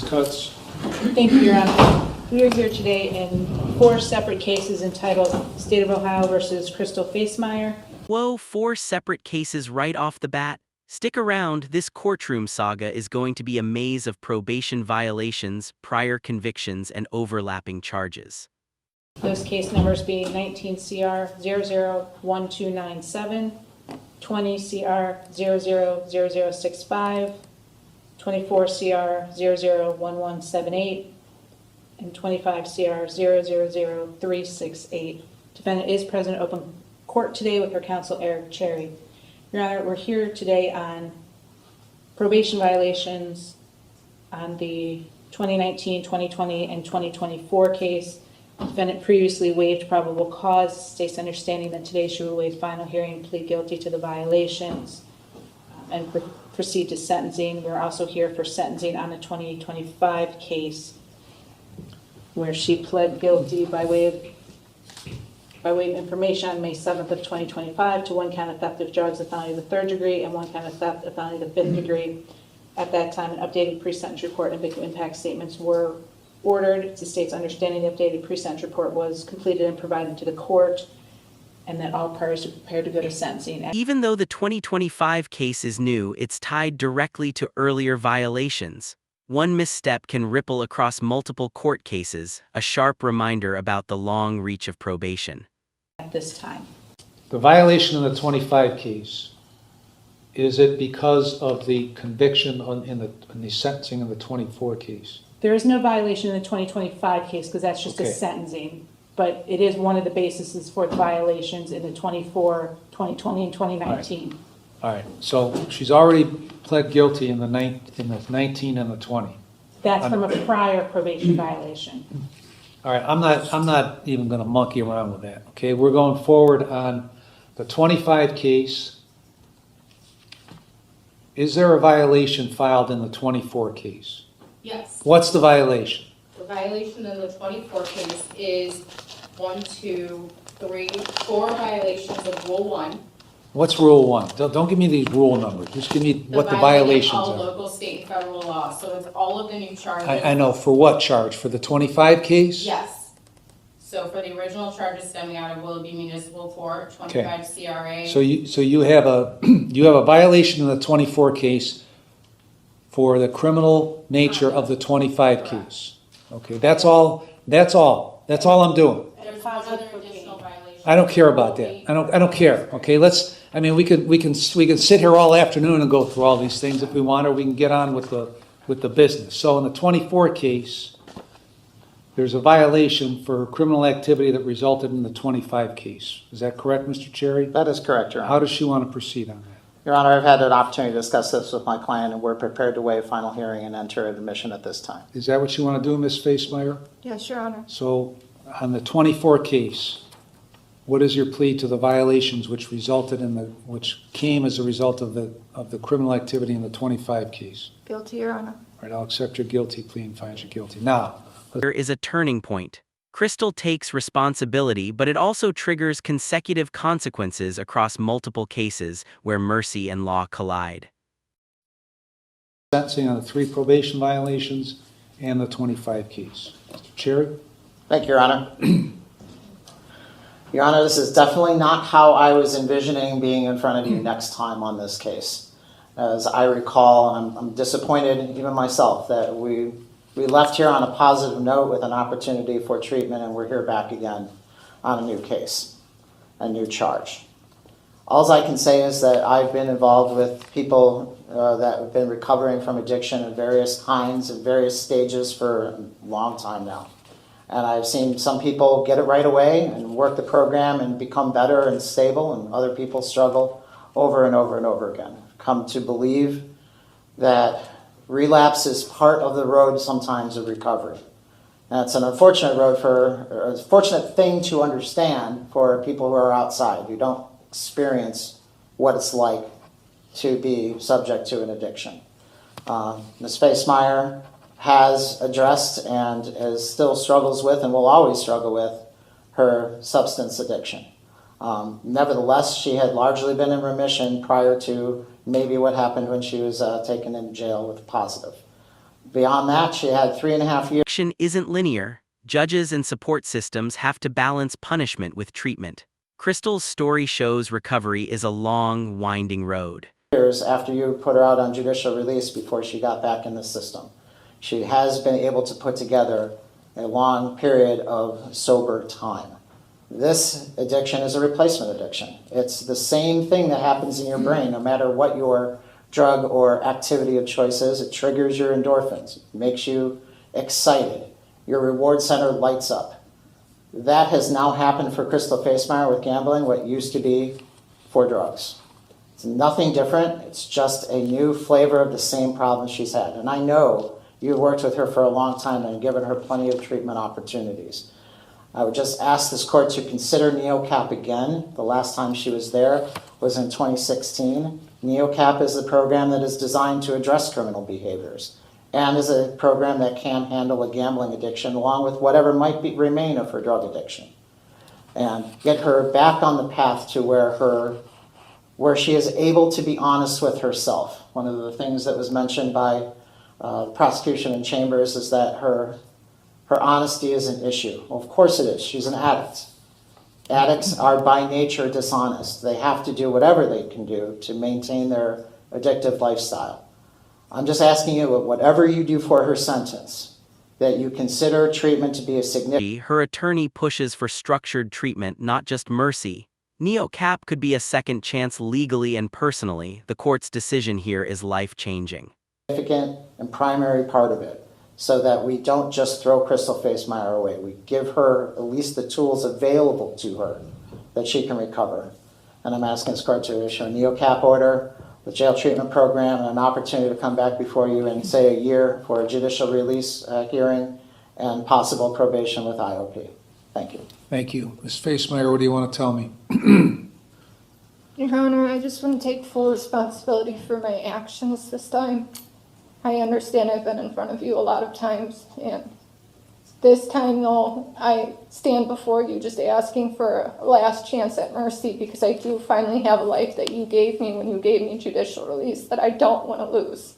Cutts. Thank you, Your Honor. We are here today in 4 separate cases entitled State of Ohio versus Crystal Facemeyer. Whoa, 4 separate cases right off the bat? Stick around, this courtroom saga is going to be a maze of probation violations, prior convictions, and overlapping charges. Those case numbers being 19 CR 001297, 20 CR 000065, 24 CR 001178, and 25 CR 000368. Defendant is present at open court today with her counsel, Eric Cherry. Your Honor, we're here today on probation violations on the 2019, 2020, and 2024 case. Defendant previously waived probable cause, states understanding that today she will waive final hearing and plead guilty to the violations and proceed to sentencing. We're also here for sentencing on the 2025 case where she pled guilty by way of information on May 7th of 2025 to 1 count of theft of drugs of felony of the 3rd degree and 1 count of theft of felony of the 5th degree. At that time, an updated pre-sentence report and victim impact statements were ordered. It's the state's understanding the updated pre-sentence report was completed and provided to the court, and that all parties are prepared to go to sentencing. Even though the 2025 case is new, it's tied directly to earlier violations. One misstep can ripple across multiple court cases, a sharp reminder about the long reach of probation. At this time, The violation in the 25 case, is it because of the conviction in the sentencing in the 24 case? there is no violation in the 2025 case because that's just a Okay. sentencing, but it is one of the bases for the violations in the 24, 2020, and 2019. All right, so she's already pled guilty in the 19 and the 20. That's from a prior probation violation. All right, I'm not even gonna monkey around with that, okay? We're going forward on the 25 case. Is there a violation filed in the 24 case? Yes. What's the violation? The violation in the 24 case is 1, 2, 3, 4 violations of Rule 1. What's Rule 1? Don't give me these rule numbers, just give me what the violations all are. local, state, and federal law, so it's all of the new charges. I know, for what charge? For the 25 case? Yes. So for the original charges stemming out of Willoughby Municipal Court, 25 CRA. So you have a violation in the 24 case for the criminal nature of the 25 case. Okay, that's all I'm doing. There's one other additional violation. I don't care about that. I don't care. Okay, we can sit here all afternoon and go through all these things if we want, or we can get on with the business. So in the 24 case, there's a violation for criminal activity that resulted in the 25 case. Is that correct, Mr. Cherry? That is correct, Your Honor. How does she want to proceed on that? Your Honor, I've had an opportunity to discuss this with my client, and we're prepared to waive final hearing and enter admission at this time. Is that what you want to do, Ms. Facemeyer? Yes, Your Honor. So on the 24 case, what is your plea to the violations which came as a result of the criminal activity in the 25 case? Guilty, Your Honor. All right, I'll accept your guilty plea and find you guilty. Now, There is a turning point. Crystal takes responsibility, but it also triggers consecutive consequences across multiple cases where mercy and law collide. sentencing on the 3 probation violations and the 25 case. Mr. Cherry? Thank you, Your Honor. Your Honor, this is definitely not how I was envisioning being in front of you next time on this case. As I recall, I'm disappointed, even myself, that we left here on a positive note with an opportunity for treatment, and we're here back again on a new case, a new charge. All I can say is that I've been involved with people that have been recovering from addiction of various kinds and various stages for a long time now. And I've seen some people get it right away and work the program and become better and stable, and other people struggle over and over and over again. I've come to believe that relapse is part of the road sometimes of recovery. And it's an unfortunate unfortunate thing to understand for people who are outside, who don't experience what it's like to be subject to an addiction. Ms. Facemeyer has addressed and still struggles with, and will always struggle with, her substance addiction. Nevertheless, she had largely been in remission prior to maybe what happened when she was taken into jail with positive. Beyond that, she had 3.5 years. Action isn't linear. Judges and support systems have to balance punishment with treatment. Crystal's story shows recovery is a long, winding road. After you put her out on judicial release before she got back in the system. She has been able to put together a long period of sober time. This addiction is a replacement addiction. It's the same thing that happens in your brain, no matter what your drug or activity of choice is. It triggers your endorphins, makes you excited. Your reward center lights up. That has now happened for Crystal Facemeyer with gambling, what used to be for drugs. It's nothing different. It's just a new flavor of the same problem she's had. And I know you've worked with her for a long time and given her plenty of treatment opportunities. I would just ask this court to consider NeoCap again. The last time she was there was in 2016. NeoCap is a program that is designed to address criminal behaviors and is a program that can handle a gambling addiction along with whatever might remain of her drug addiction and get her back on the path to where she is able to be honest with herself. One of the things that was mentioned by the prosecution in chambers is that her honesty is an issue. Well, of course it is. She's an addict. Addicts are by nature dishonest. They have to do whatever they can do to maintain their addictive lifestyle. I'm just asking you, whatever you do for her sentence, that you consider treatment to be a significant... Her attorney pushes for structured treatment, not just mercy. NeoCap could be a second chance legally and personally. The court's decision here is life-changing. ...significant and primary part of it, so that we don't just throw Crystal Facemeyer away. We give her at least the tools available to her that she can recover. And I'm asking this court to issue a NeoCap order, the jail treatment program, and an opportunity to come back before you in, say, a year for a judicial release hearing and possible probation with IOP. Thank you. Thank you. Ms. Facemeyer, what do you want to tell me? Your Honor, I just want to take full responsibility for my actions this time. I understand I've been in front of you a lot of times, and this time, though, I stand before you just asking for a last chance at mercy because I do finally have a life that you gave me when you gave me judicial release that I don't want to lose.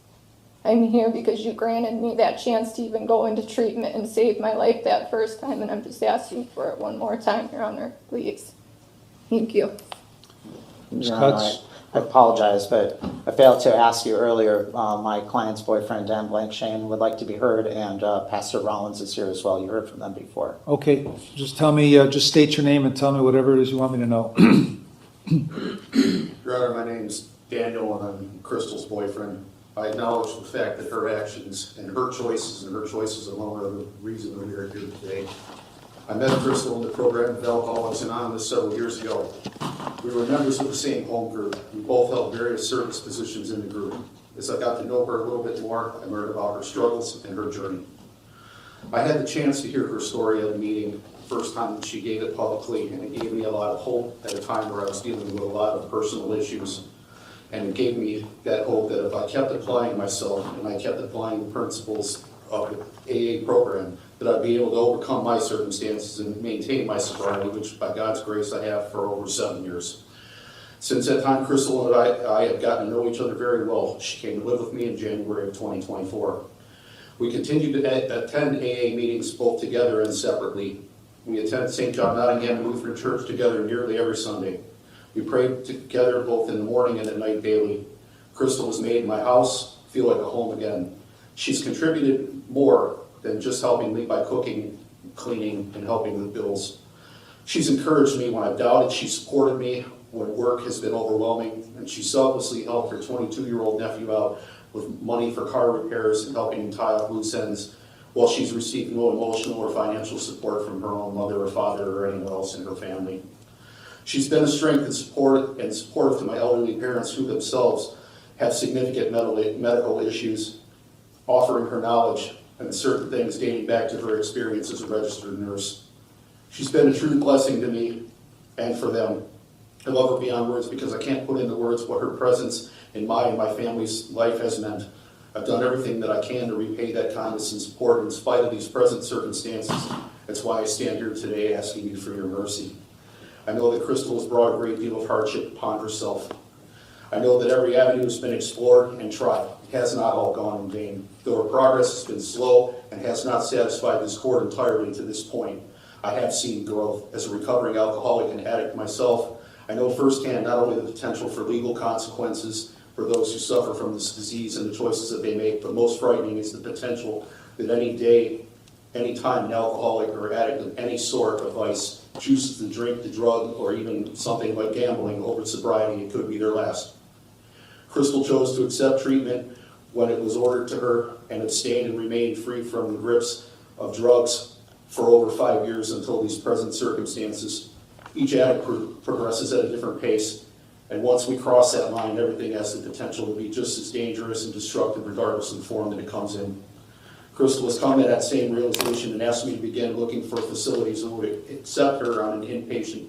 I'm here because you granted me that chance to even go into treatment and save my life that first time, and I'm just asking for it one more time, Your Honor, please. Thank you. Ms. Your Honor, Cutts? I apologize, but I failed to ask you earlier. My client's boyfriend, Dan Blankshane, would like to be heard, and Pastor Rollins is here as well. You heard from them before. Okay, just tell me, just state your name and tell me whatever it is you want me to know. Your Honor, my name's Daniel, and I'm Crystal's boyfriend. I acknowledge the fact that her actions and her choices alone are the reason that we are here today. I met Crystal in the program of Alcoholics Anonymous several years ago. We were members of the same home group. We both held various service positions in the group. As I got to know her a little bit more, I learned about her struggles and her journey. I had the chance to hear her story at a meeting the first time that she gave it publicly, and it gave me a lot of hope at a time where I was dealing with a lot of personal issues. And it gave me that hope that if I kept applying myself and I kept applying the principles of the AA program, that I'd be able to overcome my circumstances and maintain my sobriety, which by God's grace I have for over 7 years. Since that time, Crystal and I have gotten to know each other very well. She came to live with me in January of 2024. We continue to attend AA meetings both together and separately. We attend St. John Nottingham Lutheran Church together nearly every Sunday. We pray together both in the morning and at night daily. Crystal has made my house feel like a home again. She's contributed more than just helping me by cooking, cleaning, and helping with bills. She's encouraged me when I've doubted. She supported me when work has been overwhelming, and she selflessly helped her 22-year-old nephew out with money for car repairs and helping him tie up loose ends while she's received no emotional or financial support from her own mother or father or anyone else in her family. She's been a strength and supportive to my elderly parents who themselves have significant medical issues, offering her knowledge and certain things dating back to her experience as a registered nurse. She's been a true blessing to me and for them. I love her beyond words because I can't put into words what her presence in my and my family's life has meant. I've done everything that I can to repay that kindness and support in spite of these present circumstances. That's why I stand here today asking you for your mercy. I know that Crystal has brought a great deal of hardship upon herself. I know that every avenue has been explored and tried. has not all gone in vain. Though her progress has been slow and has not satisfied this court entirely to this point, I have seen growth. As a recovering alcoholic and addict myself, I know firsthand not only the potential for legal consequences for those who suffer from this disease and the choices that they make, but most frightening is the potential that any day, any time an alcoholic or addict of any sort of vice chooses to drink, the drug, or even something like gambling over sobriety, it could be their last. Crystal chose to accept treatment when it was ordered to her and abstained and remained free from the grips of drugs for over 5 years until these present circumstances. Each addict progresses at a different pace, and once we cross that line, everything has the potential to be just as dangerous and destructive regardless of the form that it comes in. Crystal has come to that same realization and asked me to begin looking for facilities that would accept her on an inpatient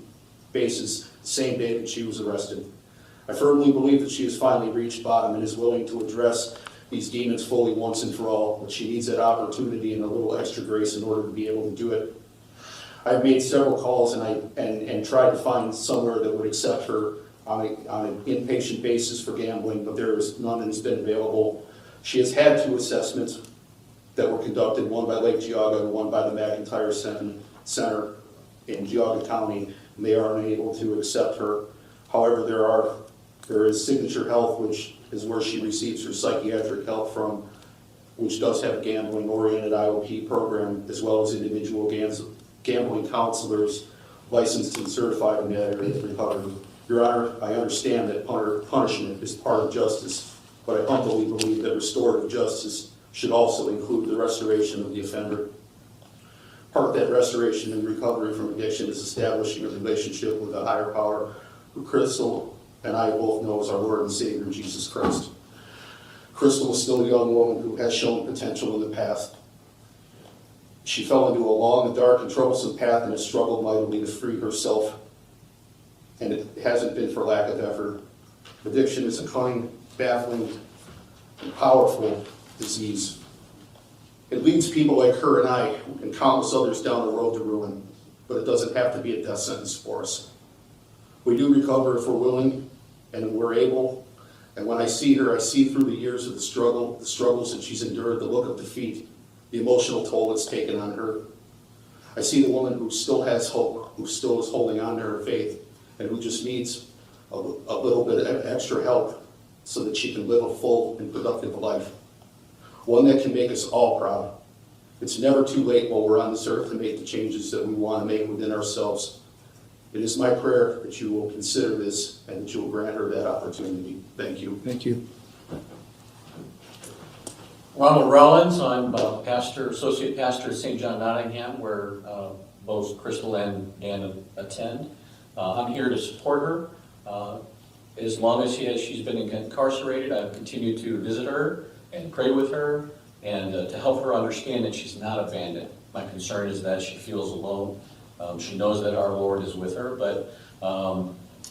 basis the same day that she was arrested. I firmly believe that she has finally reached bottom and is willing to address these demons fully once and for all, but she needs that opportunity and a little extra grace in order to be able to do it. I've made several calls and tried to find somewhere that would accept her on an inpatient basis for gambling, but there is none that has been available. She has had 2 assessments that were conducted, one by Lake Geauga and one by the McIntyre Center in Geauga County, and they are unable to accept her. However, there is Signature Health, which is where she receives her psychiatric help from, which does have a gambling-oriented IOP program, as well as individual gambling counselors licensed and certified in that area of recovery. Your Honor, I understand that punishment is part of justice, but I humbly believe that restorative justice should also include the restoration of the offender. Part of that restoration and recovery from addiction is establishing a relationship with a higher power, who Crystal and I both know as our Lord and Savior, Jesus Christ. Crystal is still a young woman who has shown potential in the past. She fell into a long, dark, and troublesome path and has struggled mightily to free herself, and it hasn't been for lack of effort. Addiction is a cunning, baffling, and powerful disease. It leads people like her and I and countless others down the road to ruin, but it doesn't have to be a death sentence for us. We do recover if we're willing and we're able, and when I see her, I see through the years of the struggles that she's endured, the look of defeat, the emotional toll it's taken on her. I see the woman who still has hope, who still is holding on to her faith, and who just needs a little bit of extra help so that she can live a full and productive life. One that can make us all proud. It's never too late while we're on this earth to make the changes that we want to make within ourselves. It is my prayer that you will consider this and that you will grant her that opportunity. Thank you. Thank you. Ronald Rollins, I'm associate pastor at St. John Nottingham, where both Crystal and Dan attend. I'm here to support her. As long as she's been incarcerated, I've continued to visit her and pray with her and to help her understand that she's not abandoned. My concern is that she feels alone. She knows that our Lord is with her, but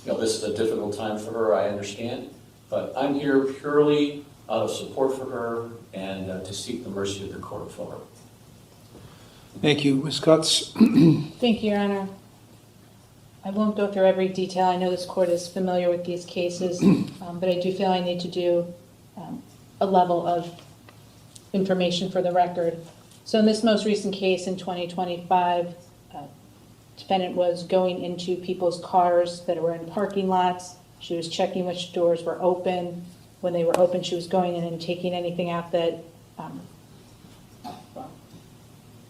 this is a difficult time for her, I understand. But I'm here purely out of support for her and to seek the mercy of the court for her. Thank you. Ms. Cutts? Thank you, Your Honor. I won't go through every detail. I know this court is familiar with these cases, but I do feel I need to do a level of information for the record. So in this most recent case in 2025, defendant was going into people's cars that were in parking lots. She was checking which doors were open. When they were open, she was going in and taking anything out that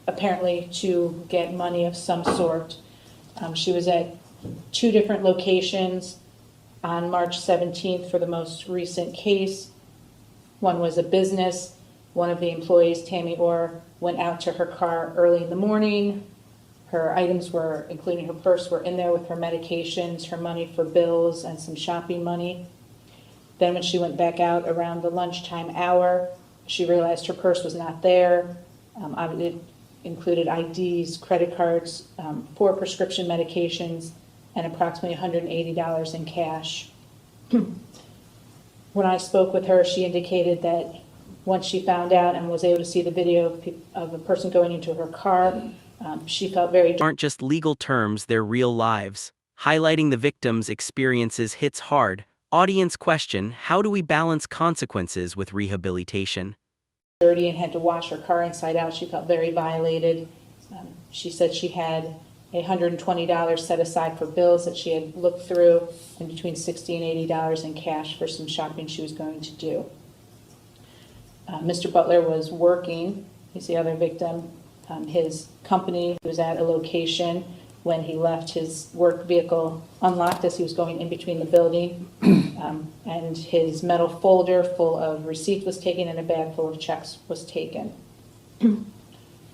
apparently to get money of some sort. She was at 2 different locations on March 17th for the most recent case. One was a business. One of the employees, Tammy Orr, went out to her car early in the morning. Her items were, including her purse, were in there with her medications, her money for bills, and some shopping money. Then when she went back out around the lunchtime hour, she realized her purse was not there. It included IDs, credit cards, 4 prescription medications, and approximately $180 in cash. When I spoke with her, she indicated that once she found out and was able to see the video of a person going into her car, she felt very... Aren't just legal terms, they're real lives. Highlighting the victim's experiences hits hard, Audience question: how do we balance consequences with rehabilitation? Dirty and had to wash her car inside out. She felt very violated. She said she had $120 set aside for bills that she had looked through, and between $60 and $80 in cash for some shopping she was going to do. Mr. Butler was working. He's the other victim. His company was at a location when he left his work vehicle unlocked as he was going in between the building. And his metal folder full of receipts was taken and a bag full of checks was taken.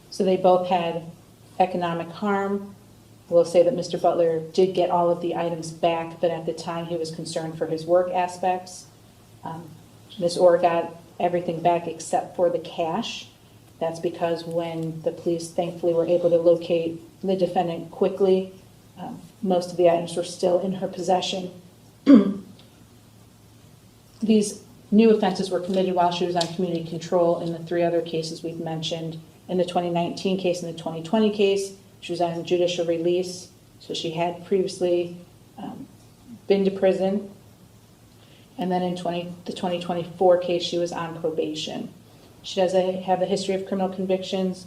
So they both had economic harm. We'll say that Mr. Butler did get all of the items back, but at the time he was concerned for his work aspects. Ms. Orr got everything back except for the cash. That's because when the police thankfully were able to locate the defendant quickly, most of the items were still in her possession. These new offenses were committed while she was on community control in the 3 other cases we've mentioned. In the 2019 case and the 2020 case, she was on judicial release, so she had previously been to prison. And then in the 2024 case, she was on probation. She does have a history of criminal convictions.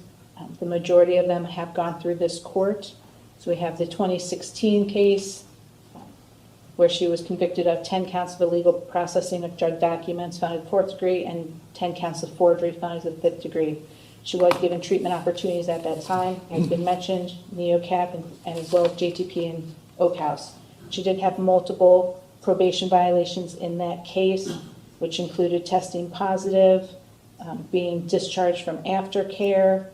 The majority of them have gone through this court. So we have the 2016 case where she was convicted of 10 counts of illegal processing of drug documents found in the 4th degree and 10 counts of forgery found in the 5th degree. She was given treatment opportunities at that time, as been mentioned, NeoCap and as well as JTP and Oak House. She did have multiple probation violations in that case, which included testing positive, being discharged from aftercare,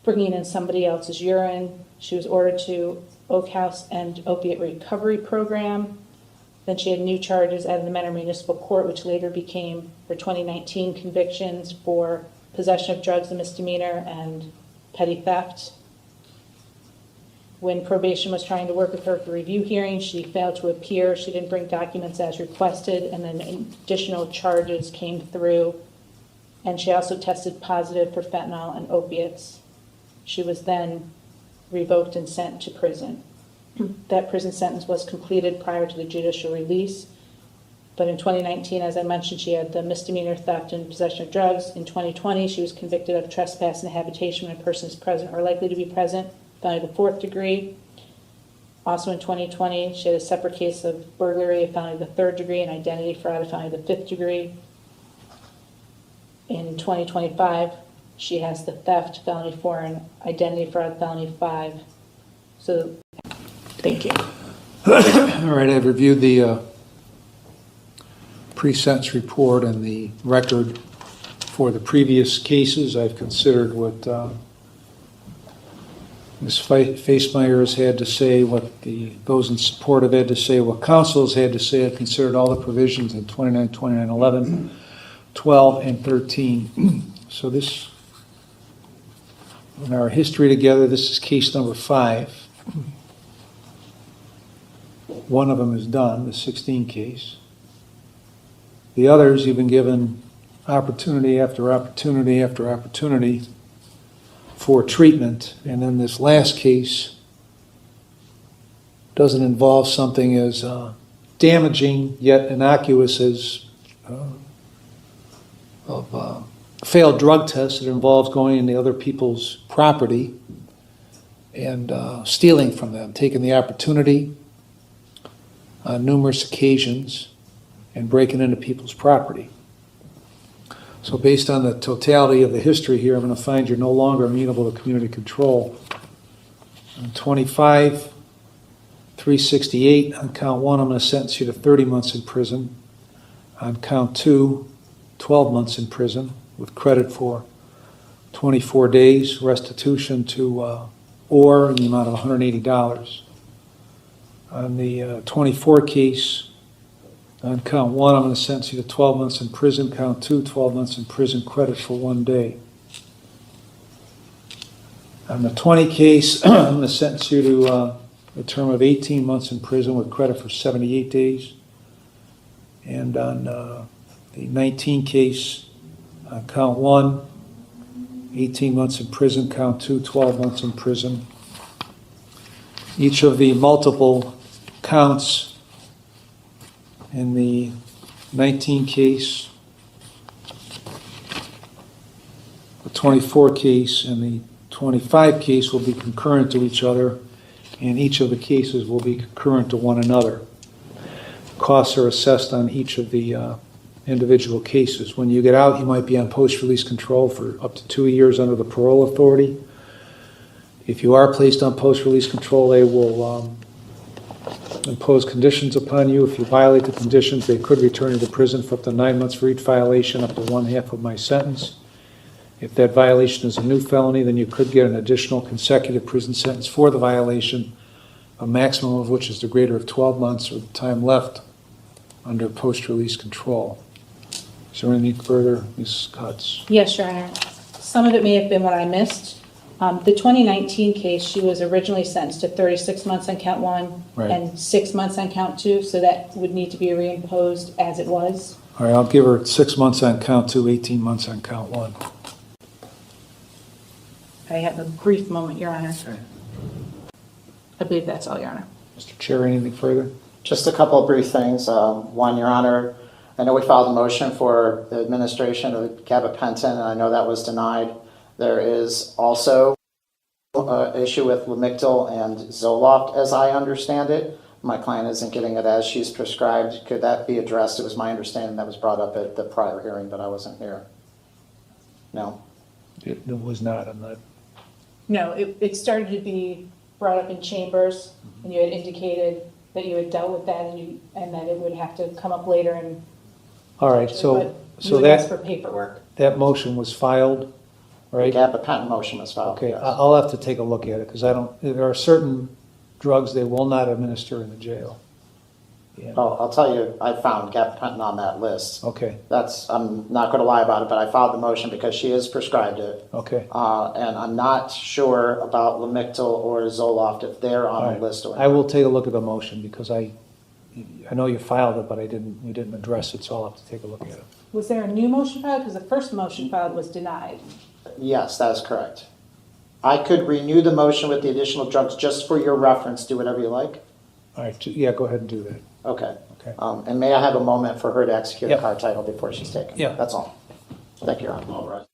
bringing in somebody else's urine. She was ordered to Oak House and Opiate Recovery Program. Then she had new charges out of the Mentor Municipal Court, which later became her 2019 convictions for possession of drugs, a misdemeanor, and petty theft. When probation was trying to work with her for review hearings, she failed to appear. She didn't bring documents as requested, and then additional charges came through. And she also tested positive for fentanyl and opiates. She was then revoked and sent to prison. That prison sentence was completed prior to the judicial release. But in 2019, as I mentioned, she had the misdemeanor theft and possession of drugs. In 2020, she was convicted of trespass and habitation when a person is present or likely to be present, found in the 4th degree. Also in 2020, she had a separate case of burglary, found in the 3rd degree, and identity fraud, found in the 5th degree. In 2025, she has the theft, felony 4, and identity fraud, felony 5. So, thank you. All right, I've reviewed the pre-sentence report and the record for the previous cases. I've considered what Ms. Facemeyer has had to say, what those in support have had to say, what counsel has had to say. I've considered all the provisions in 29, 29, 11, 12, and 13. So this, in our history together, this is case number 5. One of them is done, the 16 case. The others, you've been given opportunity after opportunity after opportunity for treatment. And then this last case doesn't involve something as damaging yet innocuous as failed drug tests. It involves going into other people's property and stealing from them, taking the opportunity on numerous occasions and breaking into people's property. So based on the totality of the history here, I'm going to find you're no longer amenable to community control. On 25, 368, on count 1, I'm going to sentence you to 30 months in prison. On count 2, 12 months in prison with credit for 24 days, restitution to Orr in the amount of $180. On the 24 case, on count 1, I'm going to sentence you to 12 months in prison. Count 2, 12 months in prison, credit for 1 day. On the 20 case, I'm going to sentence you to a term of 18 months in prison with credit for 78 days. And on the 19 case, on count 1, 18 months in prison. Count 2, 12 months in prison. Each of the multiple counts In the 19 case, the 24 case, and the 25 case will be concurrent to each other, and each of the cases will be concurrent to one another. Costs are assessed on each of the individual cases. When you get out, you might be on post-release control for up to 2 years under the parole authority. If you are placed on post-release control, they will impose conditions upon you. If you violate the conditions, they could return you to prison for up to 9 months for each violation, up to 1/2 of my sentence. If that violation is a new felony, then you could get an additional consecutive prison sentence for the violation, a maximum of which is the greater of 12 months or the time left under post-release control. Is there anything further, Ms. Cutts? Yes, Your Honor. Some of it may have been what I missed. The 2019 case, she was originally sentenced to 36 months on count 1 Right. and 6 months on count 2, so that would need to be reimposed as it was. All right, I'll give her 6 months on count 2, 18 months on count 1. I have a brief moment, Your Honor. Okay. I believe that's all, Your Honor. Mr. Chair, anything further? Just a couple of brief things. One, Your Honor, I know we filed a motion for the administration of gabapentin, and I know that was denied. There is also an issue with Lamictal and Zoloft, as I understand it. My client isn't getting it as she's prescribed. Could that be addressed? It was my understanding that was brought up at the prior hearing, but I wasn't here. No? It was not, I'm not. No, it started to be brought up in chambers, and you had indicated that you had dealt with that and that it would have to come up later and. All right, But so you would ask that, for paperwork. that motion was filed, The right? gabapentin motion was filed. Okay, yes. I'll have to take a look at it, because there are certain drugs they will not administer in the jail. Yeah. Oh, I'll tell you, I found gabapentin on that list. Okay, I'm not going to lie about it, but I filed the motion because she is prescribed it. okay. And I'm not sure about Lamictal or Zoloft, if they're All on right. the list or I not. will take a look at the motion, because I know you filed it, but you didn't address it, so I'll have to take a look at it. Was there a new motion filed? Because the first motion filed was denied. Yes, that is correct. I could renew the motion with the additional drugs just for your reference. Do whatever you like. All right, yeah, go ahead and do that. Okay. Okay. And may I have a moment for her to execute a Yep. car title before she's taken? Yeah. That's all. Thank you, Your Honor. All right.